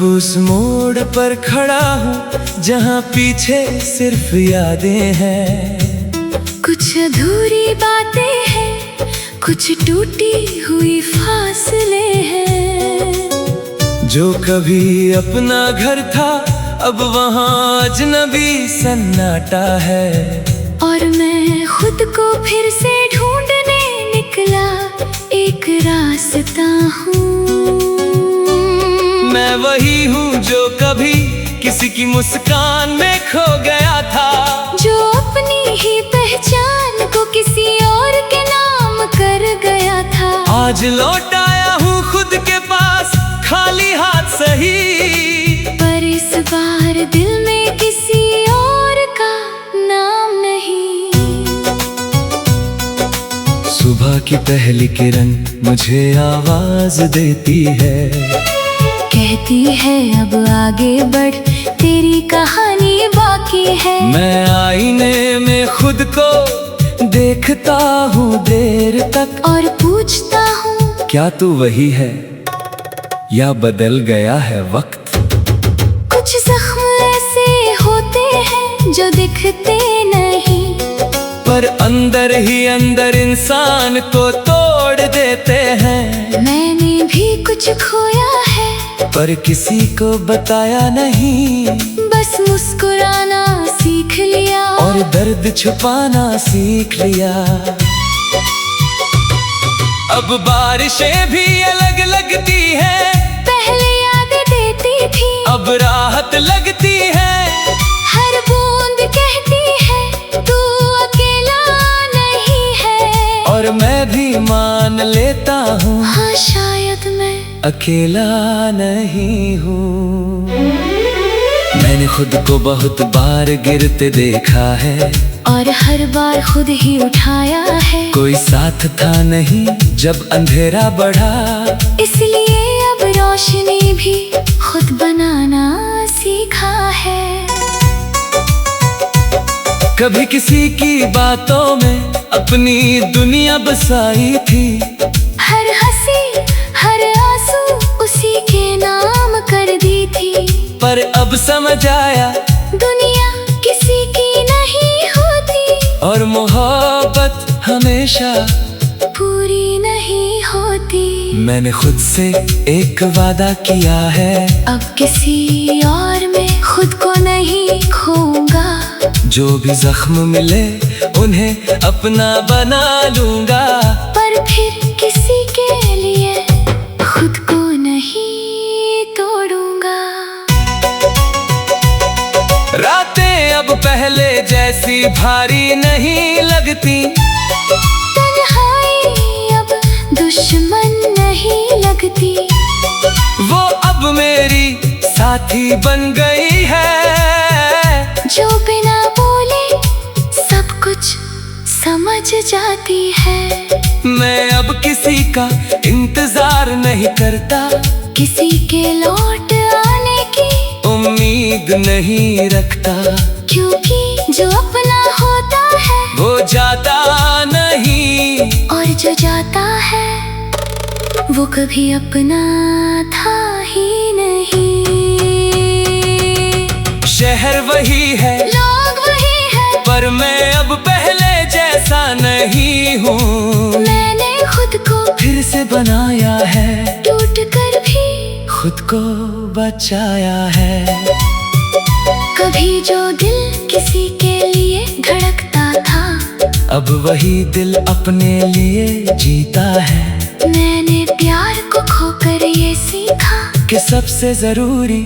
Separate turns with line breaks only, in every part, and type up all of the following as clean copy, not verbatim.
अब उस मोड़ पर खड़ा हूँ जहाँ पीछे सिर्फ यादें हैं।
कुछ अधूरी बातें हैं, कुछ टूटी हुई फासले हैं।
जो कभी अपना घर था अब वहाँ अजनबी सन्नाटा है।
और मैं खुद को फिर से ढूंढने निकला एक रास्ता हूँ।
मैं वही हूँ जो कभी किसी की मुस्कान में खो गया था,
जो अपनी ही पहचान को किसी और के नाम कर गया था।
आज लौट आया हूँ खुद के पास खाली हाथ सही,
पर इस बार दिल में किसी और का नाम नहीं।
सुबह की पहली किरण मुझे आवाज देती है,
कहती है अब आगे बढ़ तेरी कहानी बाकी है।
मैं आईने में खुद को देखता हूँ देर तक
और पूछता हूँ
क्या तू वही है या बदल गया है वक्त।
कुछ जख्म ऐसे होते हैं जो दिखते नहीं,
पर अंदर ही अंदर इंसान को तोड़ देते हैं।
मैंने भी कुछ खोया है
पर किसी को बताया नहीं,
बस मुस्कुराना सीख लिया
और दर्द छुपाना सीख लिया। अब बारिशें भी अलग लगती हैं,
पहले यादें देती थी
अब राहत लगती है।
हर बूंद कहती है तू अकेला नहीं है।
और मैं भी मान लेता हूँ
हाँ शायद मैं
अकेला नहीं हूँ। मैंने खुद को बहुत बार गिरते देखा है,
और हर बार खुद ही उठाया है।
कोई साथ था नहीं जब अंधेरा बढ़ा,
इसलिए अब रोशनी भी खुद बनाना सीखा है।
कभी किसी की बातों में अपनी दुनिया बसाई थी,
हर हंसी हर आंसू उसी के नाम कर दी थी।
पर अब समझ आया
दुनिया किसी की नहीं होती,
और मोहब्बत हमेशा
पूरी नहीं होती।
मैंने खुद से एक वादा किया है,
अब किसी और में खुद को नहीं खोऊंगा।
जो भी जख्म मिले उन्हें अपना बना लूंगा।
पर फिर किसी के लिए खुद को नहीं तोड़ूंगा।
रातें अब पहले जैसी भारी नहीं लगती,
तन्हाई अब दुश्मन नहीं लगती।
वो अब मेरी साथी बन गई है,
जो बिना बोले सब कुछ समझ जाती है।
मैं अब किसी का इंतजार नहीं करता,
किसी के लौट आने की
उम्मीद नहीं रखता।
क्योंकि जो अपना होता है
वो जाता नहीं,
और जो जाता है वो कभी अपना था ही नहीं।
शहर वही है,
लोग वही है,
पर मैं अब पहले जैसा नहीं हूँ।
मैंने खुद को
फिर से बनाया है,
टूट कर भी
खुद को बचाया है।
कभी जो दिल किसी के लिए धड़कता था,
अब वही दिल अपने लिए जीता है।
मैंने प्यार को खोकर ये सीखा
कि सबसे जरूरी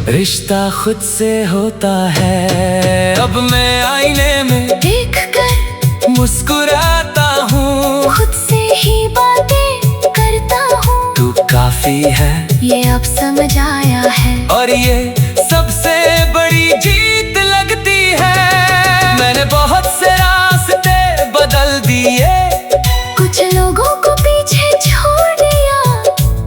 रिश्ता खुद से होता है। अब मैं आईने में
देखकर
मुस्कुराता हूँ,
खुद से ही बातें करता हूँ।
तू काफी है
ये अब समझ आया है,
और ये सबसे बड़ी जीत लगती है। मैंने बहुत से रास्ते बदल दिए,
कुछ लोगों को पीछे छोड़ दिया,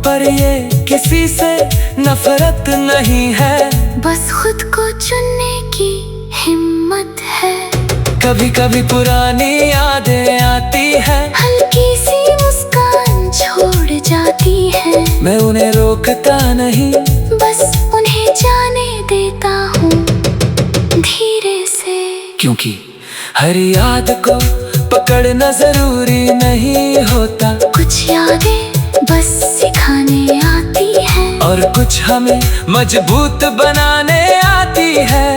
पर ये किसी से नफरत नहीं है,
बस खुद को चुनने की हिम्मत है।
कभी कभी पुरानी यादें आती है,
हल्की सी मुस्कान छोड़ जाती हैं।
मैं उन्हें रोकता नहीं,
बस उन्हें जाने देता हूँ धीरे से।
क्योंकि हर याद को पकड़ना जरूरी नहीं होता।
कुछ यादें बस सिखाने आती हैं,
और कुछ हमें मजबूत बनाने आती है।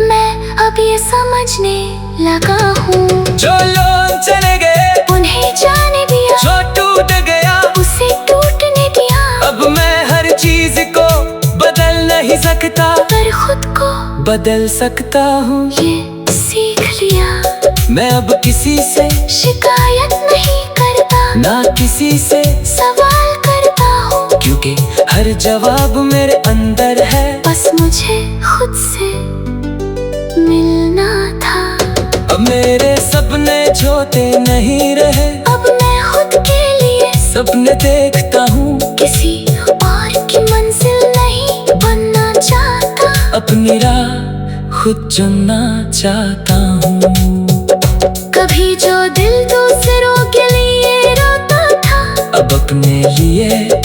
मैं अब ये समझने लगा हूँ,
जो लोग चले गए
उन्हें जाने दिया,
जो टूट गया
उसे टूटने दिया।
अब मैं हर चीज को बदल नहीं सकता,
पर खुद को
बदल सकता हूँ।
ये सीख लिया,
मैं अब किसी से
शिकायत नहीं करता,
ना किसी से,
सवाल करता हूँ।
क्योंकि हर जवाब मेरे अंदर है।
बस मुझे खुद से मिलना था।
अब मेरे सपने छोटे नहीं रहे,
अब मैं खुद के लिए
सपने देखता हूँ।
किसी और की मंजिल नहीं बनना चाहता,
अपनी राह खुद चुनना चाहता हूँ।
कभी जो दिल दूसरों के लिए रोता था,
अब अपने लिए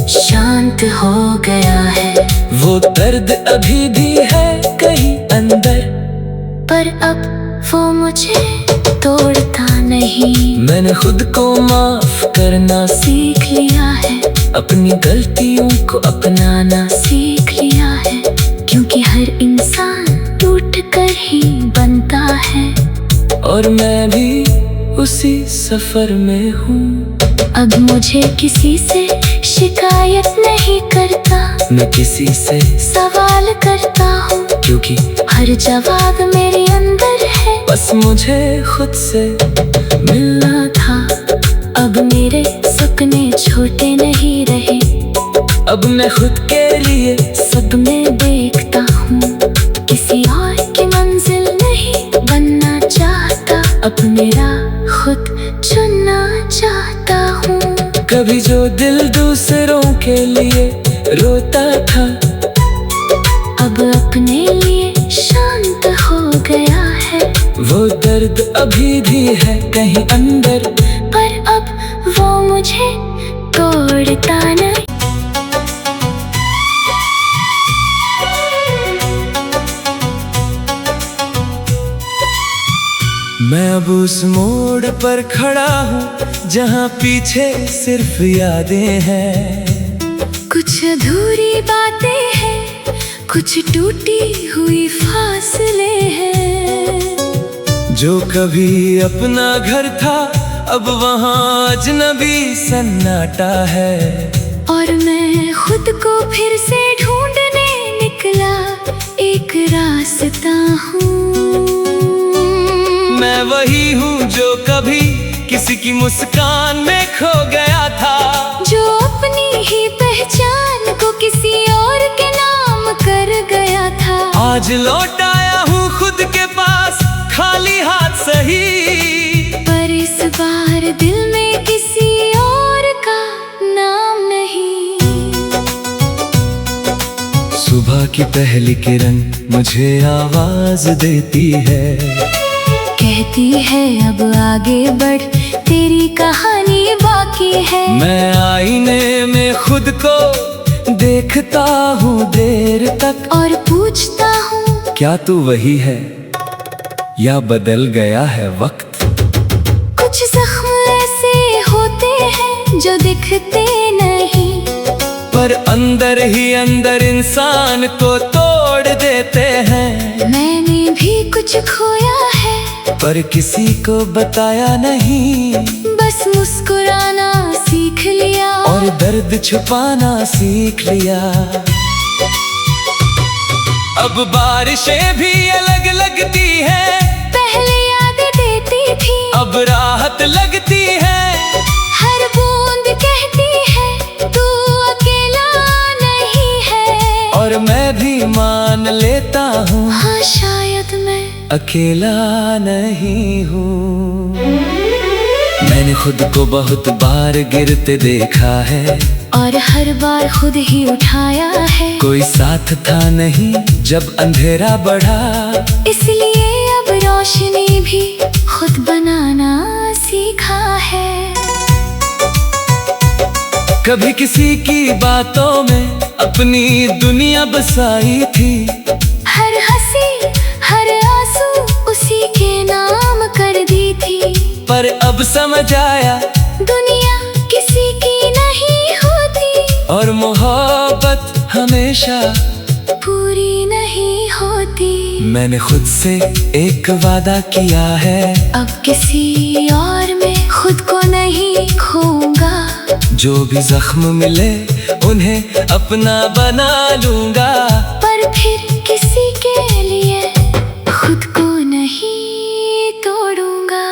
शांत हो गया है।
वो दर्द अभी भी है कहीं अंदर,
पर अब वो मुझे तोड़ता नहीं।
मैंने खुद को माफ करना
सीख लिया है,
अपनी गलतियों को अपनाना
सीख लिया है। क्योंकि हर इंसान टूट कर ही बनता है,
और मैं भी उसी सफर में हूँ।
अब मुझे किसी से शिकायत नहीं करता,
मैं किसी से
सवाल करता हूँ।
क्योंकि
हर जवाब मेरे अंदर है,
बस मुझे खुद से
मिलना था। अब मेरे सपने छोटे नहीं रहे,
अब मैं खुद के लिए
सपने देखता हूँ। किसी और की मंजिल नहीं बनना चाहता, अब मेरा खुद चुनना चाहता हूँ।
कभी जो दिल दूसरों के लिए रोता था,
अब अपने लिए शांत हो गया है।
वो दर्द अभी भी है कहीं अंदर,
पर अब वो मुझे तोड़ता नहीं।
मैं अब उस मोड़ पर खड़ा हूँ जहाँ पीछे सिर्फ यादें हैं।
कुछ अधूरी बातें हैं, कुछ टूटी हुई फासले हैं।
जो कभी अपना घर था, अब वहाँ अजनबी सन्नाटा है।
और मैं खुद को फिर से ढूंढने निकला, एक रास्ता हूँ।
मैं वही हूँ जो कभी किसी की मुस्कान में खो गया था,
जो अपनी ही पहचान को किसी और के नाम कर गया था।
आज लौट आया हूँ खुद के पास, खाली हाथ सही,
पर इस बार दिल में किसी और का नाम नहीं।
सुबह की पहली किरण मुझे आवाज देती है,
कहती है अब आगे बढ़, तेरी कहानी बाकी है।
मैं आईने में खुद को देखता हूँ देर तक,
और पूछता हूँ
क्या तू वही है या बदल गया है वक्त।
कुछ जख्म ऐसे होते हैं जो दिखते नहीं,
पर अंदर ही अंदर इंसान को तोड़ देते हैं।
मैंने भी कुछ खोया है,
पर किसी को बताया नहीं,
बस मुस्कुराना सीख लिया,
और दर्द छुपाना सीख लिया। अब बारिशें भी अलग लगती हैं,
पहले यादें देती थी,
अब राहत लगती है।
हर बूंद कहती है तू अकेला नहीं है,
और मैं भी मान लेता हूँ,
हाँ शायद मैं
अकेला नहीं हूँ। मैंने खुद को बहुत बार गिरते देखा है,
और हर बार खुद ही उठाया है।
कोई साथ था नहीं जब अंधेरा बढ़ा,
इसलिए अब रोशनी भी खुद बनाना सीखा है।
कभी किसी की बातों में अपनी दुनिया बसाई थी।
हर हंसी हर आंसू उसी के नाम कर दी थी।
पर अब समझ आया
दुनिया किसी की नहीं होती,
और मोहब्बत हमेशा
पूरी नहीं होती।
मैंने खुद से एक वादा किया है,
अब किसी और में खुद को नहीं खोऊंगा।
जो भी जख्म मिले उन्हें अपना बना लूंगा।
पर फिर किसी के लिए खुद को नहीं तोड़ूंगा।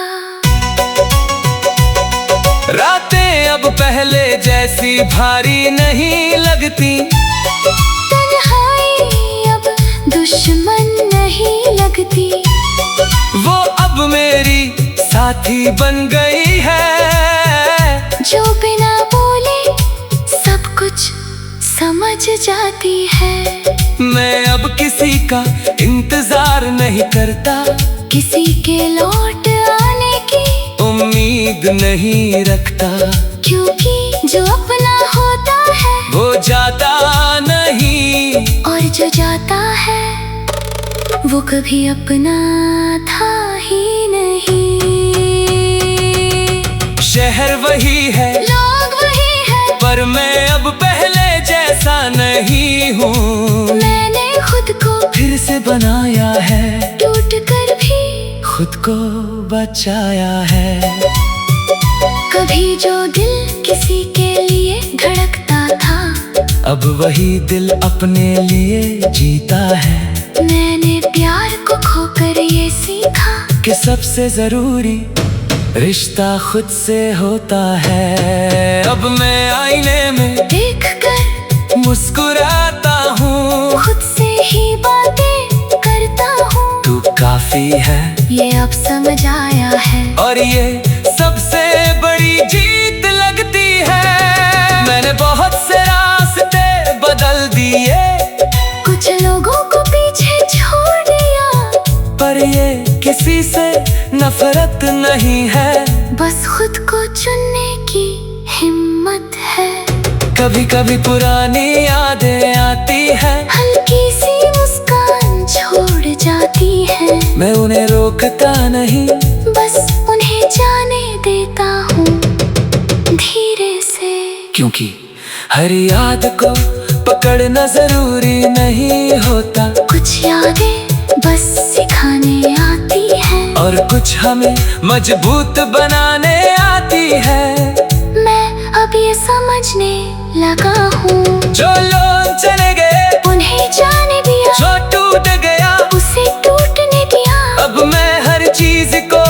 रातें अब पहले जैसी भारी नहीं लगती।
तन्हाई अब दुश्मन नहीं लगती।
वो अब मेरी साथी बन गई है,
जो बिना बोले सब कुछ समझ जाती है।
मैं अब किसी का इंतजार नहीं करता,
किसी के लौट आने की
उम्मीद नहीं रखता।
क्योंकि जो अपना होता है
वो जाता नहीं,
और जो जाता है वो कभी अपना था ही नहीं।
शहर वही है,
लोग वही है,
पर मैं अब पहले जैसा नहीं हूँ।
मैंने खुद को
फिर से बनाया है,
टूट कर भी
खुद को बचाया है।
कभी जो दिल किसी के लिए धड़कता था,
अब वही दिल अपने लिए जीता है।
मैंने प्यार को खोकर ये सीखा
कि सबसे जरूरी रिश्ता खुद से होता है। अब मैं आईने में
देखकर
मुस्कुराता हूँ,
खुद से ही बातें करता हूँ।
तू काफी है
ये अब समझ आया है,
और ये सबसे बड़ी जीत लगती है। मैंने बहुत से रास्ते बदल दिए,
कुछ लोगों को पीछे छोड़ दिया।
पर ये किसी से नफरत नहीं है,
बस खुद को चुनने की हिम्मत है।
कभी कभी पुरानी यादें आती है,
हल्की सी मुस्कान छोड़ जाती है।
मैं उन्हें रोकता नहीं,
बस उन्हें जाने देता हूँ धीरे से।
क्योंकि हर याद को पकड़ना जरूरी नहीं होता।
कुछ यादें बस सिखाने आती है,
और कुछ हमें मजबूत बनाने आती है।
मैं अब ये समझने लगा हूँ,
जो लोग चले गए
उन्हें जाने दिया,
जो टूट गया
उसे टूटने दिया।
अब मैं हर चीज को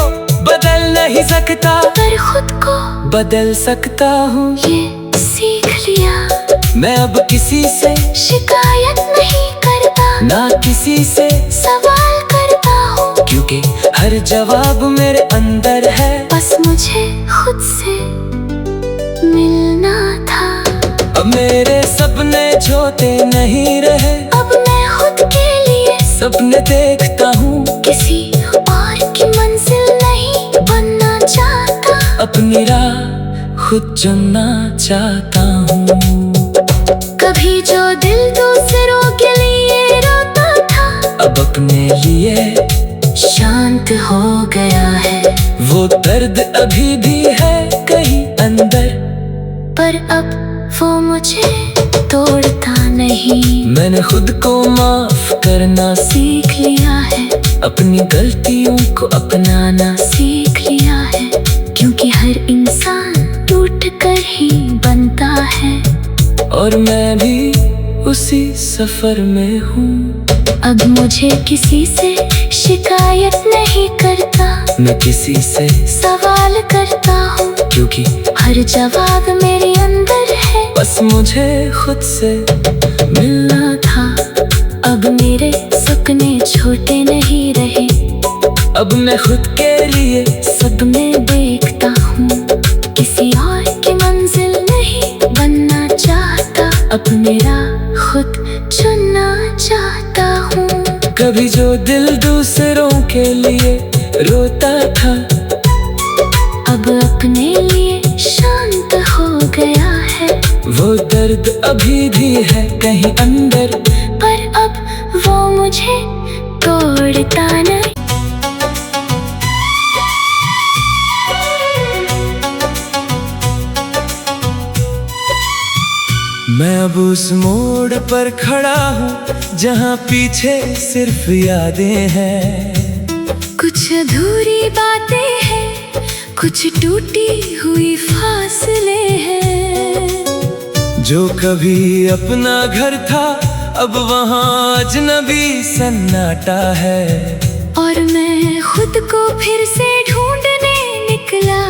बदल नहीं सकता,
पर खुद को
बदल सकता हूँ।
ये सीख लिया,
मैं अब किसी से
शिकायत नहीं करता,
ना किसी से,
सवाल करता हूँ।
क्योंकि हर जवाब मेरे अंदर है।
बस मुझे खुद से मिलना था।
अब मेरे सपने छोटे नहीं रहे,
अब मैं खुद के लिए
सपने देखता हूँ।
किसी और की मंजिल नहीं बनना चाहता,
अपनी राह खुद चुनना चाहता हूँ।
कभी जो दिल दूसरों के लिए रोता था,
अब अपने लिए
शांत हो गया है।
वो दर्द अभी भी है कहीं अंदर,
पर अब वो मुझे तोड़ता नहीं।
मैंने खुद को माफ करना
सीख लिया है,
अपनी गलतियों को अपनाना
सीख लिया है। क्योंकि हर इंसान टूट कर ही बनता है,
और मैं भी उसी सफर में हूँ।
अब मुझे किसी से शिकायत नहीं करता,
मैं किसी से
सवाल करता हूँ।
क्योंकि
हर जवाब मेरे अंदर है,
बस मुझे खुद से
मिलना था। अब मेरे सपने छोटे नहीं रहे,
अब मैं खुद के लिए
सपने देखता हूँ। किसी और की मंजिल नहीं बनना चाहता, अब मेरा खुद चुनना चाहता हूँ।
कभी जो दिल दूसरों के लिए रोता था,
अब अपने लिए शांत हो गया है।
दर्द अभी भी है कहीं अंदर,
पर अब वो मुझे तोड़ता नहीं।
मैं अब उस मोड़ पर खड़ा हूँ जहाँ पीछे सिर्फ यादें हैं।
कुछ अधूरी बातें हैं, कुछ टूटी हुई फासले हैं।
जो कभी अपना घर था अब वहाँ अजनबी सन्नाटा है।
और मैं खुद को फिर से ढूंढने निकला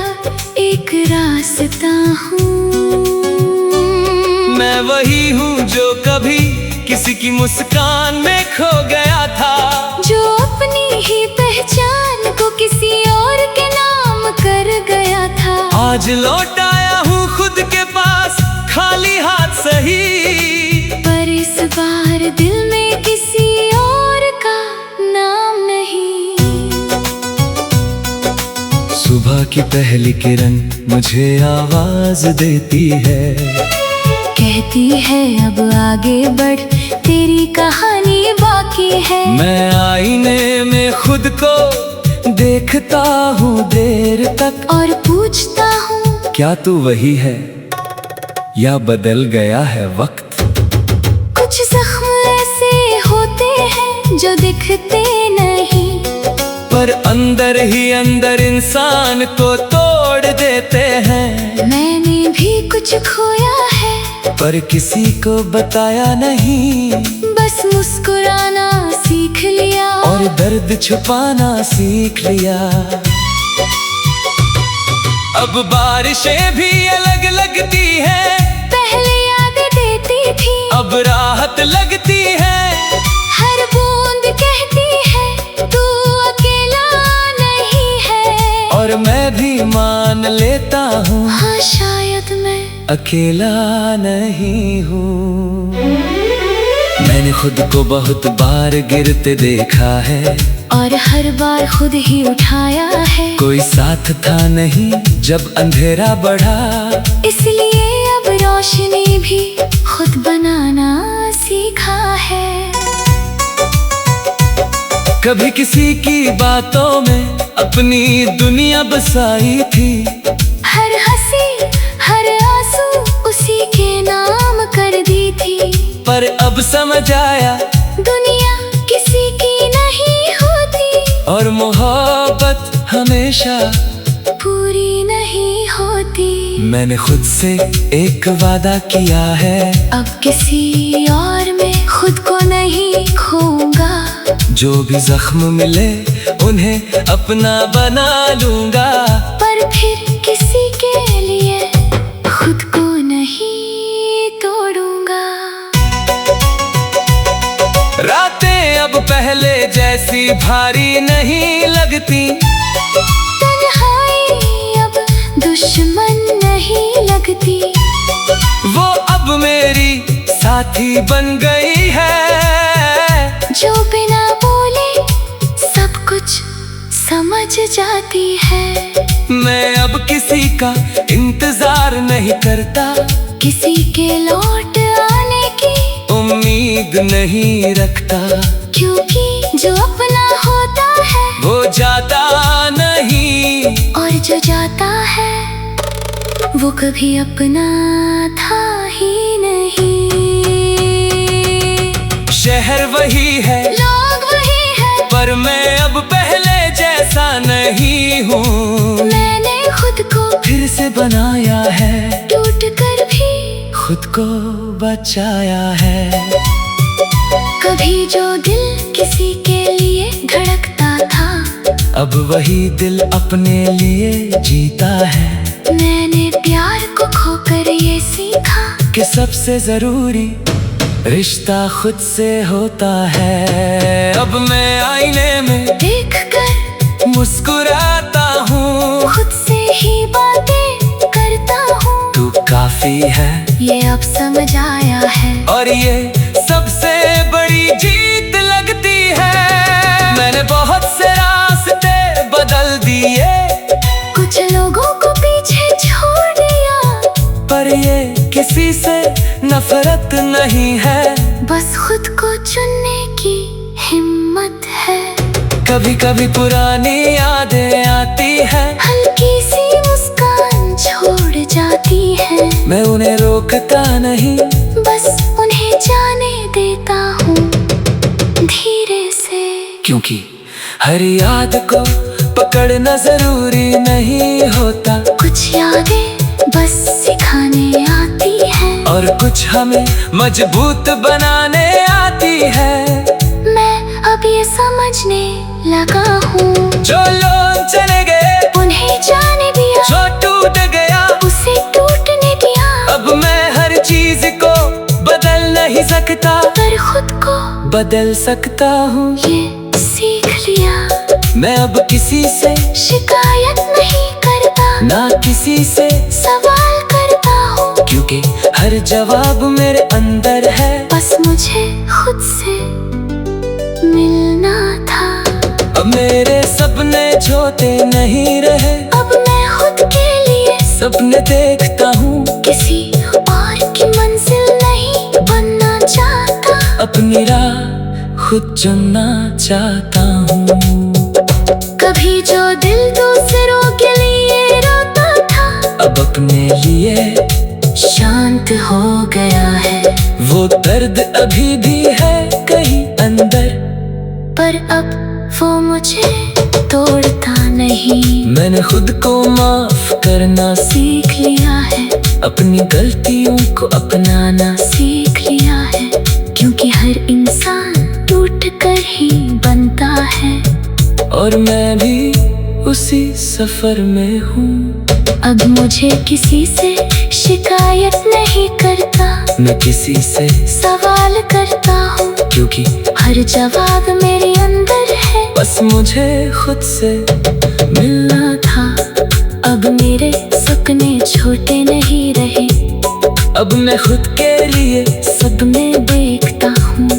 एक रास्ता हूँ।
मैं वही हूँ जो कभी किसी की मुस्कान में खो गया था,
जो अपनी ही पहचान को किसी और के नाम कर गया था।
आज लौट आया हूँ खुद के पास खाली हाथ सही,
पर इस बार दिल में किसी और का नाम नहीं।
सुबह की पहली किरण मुझे आवाज देती है,
कहती है अब आगे बढ़ तेरी कहानी बाकी है।
मैं आईने में खुद को देखता हूँ देर तक
और पूछता हूँ
क्या तू वही है या बदल गया है वक्त।
कुछ जख्म ऐसे होते हैं जो दिखते नहीं,
पर अंदर ही अंदर इंसान को तोड़ देते हैं।
मैंने भी कुछ खोया है
पर किसी को बताया नहीं,
बस मुस्कुराना सीख लिया
और दर्द छुपाना सीख लिया। अब बारिशें भी अलग लगती है,
पहले यादें देती थी
अब राहत लगती है।
हर बूंद कहती है तू अकेला नहीं है।
और मैं भी मान लेता हूँ
हाँ शायद मैं
अकेला नहीं हूँ। मैंने खुद को बहुत बार गिरते देखा है,
और हर बार खुद ही उठाया है।
कोई साथ था नहीं जब अंधेरा बढ़ा,
इसलिए अब रोशनी भी खुद बनाना सीखा है।
कभी किसी की बातों में अपनी दुनिया बसाई थी,
हर हंसी हर आंसू उसी के नाम कर दी थी।
पर अब समझ आया
दुनिया किसी की नहीं होती,
और मोहब्बत हमेशा
पूरी नहीं होती।
मैंने खुद से एक वादा किया है,
अब किसी और में खुद को नहीं खोऊंगा।
जो भी जख्म मिले उन्हें अपना बना लूंगा।
पर फिर किसी के लिए खुद को नहीं तोड़ूंगा।
रातें अब पहले जैसी भारी नहीं लगती,
तन्हाई अब दुश्मन नहीं लगती।
वो अब मेरी साथी बन गई है,
जो बिना बोले सब कुछ समझ जाती है।
मैं अब किसी का इंतजार नहीं करता,
किसी के लौट आने की
उम्मीद नहीं रखता।
क्योंकि जो अपना होता है
वो जाता नहीं,
और जो जाता है वो कभी अपना था ही नहीं।
शहर वही है,
लोग वही है,
पर मैं अब पहले जैसा नहीं हूँ।
मैंने खुद को
फिर से बनाया है,
टूट कर भी
खुद को बचाया है।
कभी जो दिल किसी के लिए धड़कता था,
अब वही दिल अपने लिए जीता है।
मैंने प्यार को खोकर ये सीखा
कि सबसे जरूरी रिश्ता खुद से होता है। अब मैं आईने में
देखकर
मुस्कुराता हूँ,
खुद से ही बातें करता हूँ।
तू काफी है
ये अब समझ आया है,
और ये सबसे बड़ी जीत लगती है। मैंने बहुत से रास्ते बदल दिए,
कुछ लोगों को पीछे छोड़ दिया,
पर ये किसी से नफरत नहीं है,
बस खुद को चुनने की हिम्मत है।
कभी कभी पुरानी यादें आती है,
हल्की सी मुस्कान छोड़ जाती है।
मैं उन्हें रोकता नहीं,
बस उन्हें जाने देता हूँ धीरे से।
क्योंकि हर याद को पकड़ना जरूरी नहीं होता।
कुछ यादें बस सिखाने आती है,
और कुछ हमें मजबूत बनाने आती है।
मैं अब ये समझने लगा हूँ,
जो लोग चले गए
उन्हें जाने दिया,
जो टूट गया
उसे टूटने दिया।
अब मैं हर चीज को बदल नहीं सकता,
पर खुद को
बदल सकता हूँ।
ये सीख लिया,
मैं अब किसी से
शिकायत नहीं करता,
ना किसी से,
सवाल करता हूँ।
क्योंकि हर जवाब मेरे अंदर है।
बस मुझे खुद से मिलना था।
अब मेरे सपने छोटे नहीं रहे,
अब मैं खुद के लिए
सपने देखता हूँ।
किसी और की मंजिल नहीं बनना चाहता,
अपनी राह खुद चुनना चाहता हूँ।
कभी जो दिल दूसरों के लिए रोता था,
अब अपने लिए
शांत हो गया है।
वो दर्द अभी भी है कहीं अंदर,
पर अब वो मुझे तोड़ता नहीं।
मैंने खुद को माफ करना
सीख लिया है,
अपनी गलतियों को अपनाना
सीख लिया है। क्योंकि हर इंसान टूट कर ही बनता है,
और मैं भी उसी सफर में हूँ।
अब मुझे किसी से शिकायत नहीं करता,
मैं किसी से
सवाल करता हूँ।
क्योंकि
हर जवाब मेरे अंदर है,
बस मुझे खुद से
मिलना था। अब मेरे सपने छोटे नहीं रहे,
अब मैं खुद के लिए
सब में देखता हूँ।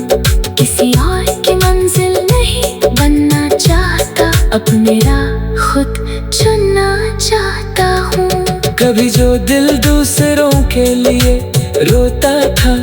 किसी और की मंजिल नहीं बनना चाहता, अब मेरा खुद चुनना चाहता हूँ।
कभी जो दिल दूसरों के लिए रोता था,